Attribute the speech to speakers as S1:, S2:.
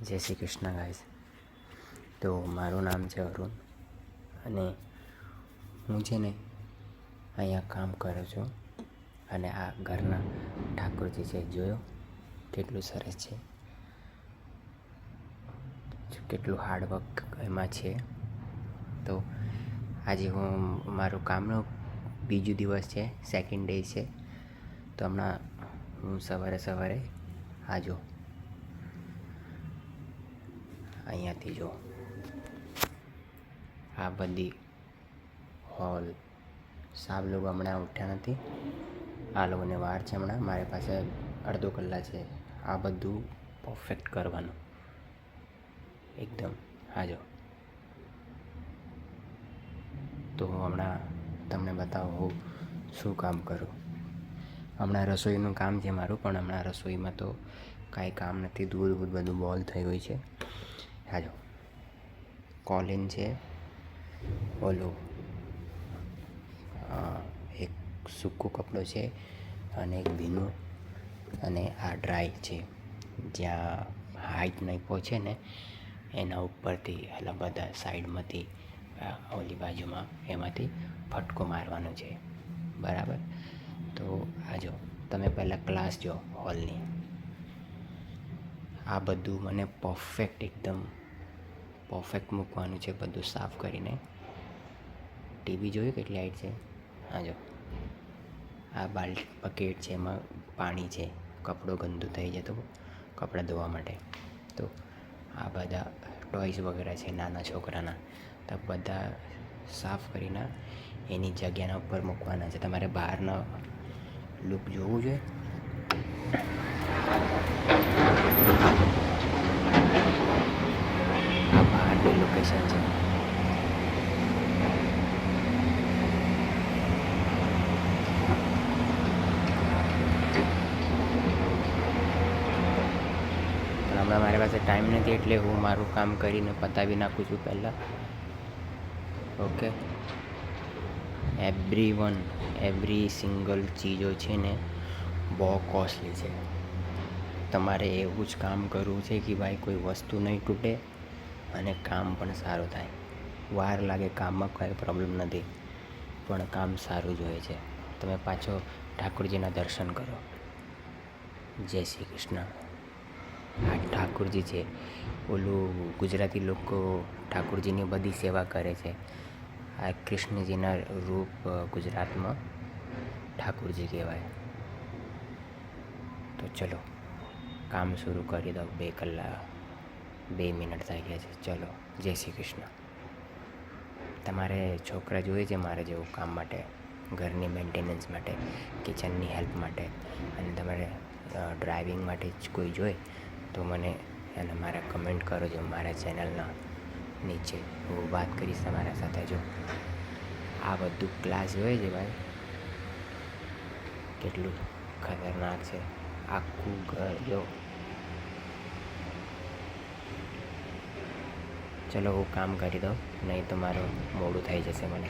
S1: જય શ્રી કૃષ્ણ ગાઈઝ. તો મારું નામ છે અરુણ અને હું છે ને અહીંયા કામ કરું છું. અને આ ઘરના ઠાકોરજી છે, જોયો કેટલું સરસ છે, કેટલું હાર્ડવર્ક એમાં છે. તો આજે હું મારું કામનો બીજું દિવસ છે, સેકન્ડ ડે છે. તો હમણાં હું સવારે આજો અહીંયાથી જો આ બધી હોલ સાબ લોકો હમણાં ઉઠ્યા નથી. આ લોકોને વાર છે, હમણાં મારી પાસે અડધો કલાક છે આ બધું પરફેક્ટ કરવાનું એકદમ. આજો તો હું હમણાં તમને બતાવું હું શું કામ કરું. હમણાં રસોઈનું કામ છે મારું, પણ હમણાં રસોઈમાં તો કાંઈ કામ નથી, દૂધ બધું બોલ થઈ ગયું છે. આજો કોલિન છે, ઓલું એક સૂકું કપડું છે અને એક ભીનું, અને આ ડ્રાય છે. જ્યાં હાઈટ નહીં પહોંચે ને એના ઉપરથી એટલે બધા સાઈડમાંથી ઓલી બાજુમાં એમાંથી ફટકો મારવાનો છે, બરાબર. તો આજો તમે પહેલાં ક્લાસ જો હોલની, આ બધું મને એકદમ પરફેક્ટ મૂકવાનું છે, બધું સાફ કરીને. ટીવી જોયું કેટલી હાઈટ છે. આજો આ બકેટ છે, એમાં પાણી છે, કપડો ગંદુ થઈ જાય તો કપડાં ધોવા માટે. તો આ બધા ટોયસ વગેરે છે નાના છોકરાના, તો બધા સાફ કરીને એની જગ્યાના ઉપર મૂકવાના છે. તમારે બહારનો લુક જોવું જોઈએ. આ બહારની લોકેશન છે. હમણાં મારી પાસે ટાઈમ નથી, એટલે હું મારું કામ કરીને પતાવી નાખું છું પહેલાં. ઓકે, એવરી સિંગલ ચીજો છે ને બહુ કોસ્ટલી છે. તમારે એવું જ કામ કરવું છે કે ભાઈ કોઈ વસ્તુ નહીં તૂટે અને કામ પણ સારું થાય. વાર લાગે કામમાં કોઈ પ્રોબ્લેમ નથી, પણ કામ સારું જ હોય છે. તમે પાછો ઠાકોરજીના દર્શન કરો. જય શ્રી કૃષ્ણ. આ ઠાકોરજી છે, ઓલું ગુજરાતી લોકો ઠાકોરજીની બધી સેવા કરે છે. આ કૃષ્ણજીના રૂપ ગુજરાતમાં ઠાકોરજી કહેવાય. તો ચલો કામ શરૂ કરી દો. 2 મિનિટ થઈ ગયા છે. ચલો, જય શ્રી કૃષ્ણ. તમારે છોકરા જોઈએ છે મારે જેવું કામ માટે, ઘરની મેન્ટેનન્સ માટે, કિચનની હેલ્પ માટે, અને તમારે ડ્રાઇવિંગ માટે જ કોઈ જોઈએ તો મને એને મારા કમેન્ટ કરો છો મારા ચેનલના નીચે. હું વાત કરીશ તમારા સાથે. જો આ બધું ક્લાસ જોઈએ છે ભાઈ, કેટલું ખતરનાક છે આખું ઘર. જો ચલો હું કામ કરી દઉં, નહીં તો મારું મોડું થઈ જશે મને.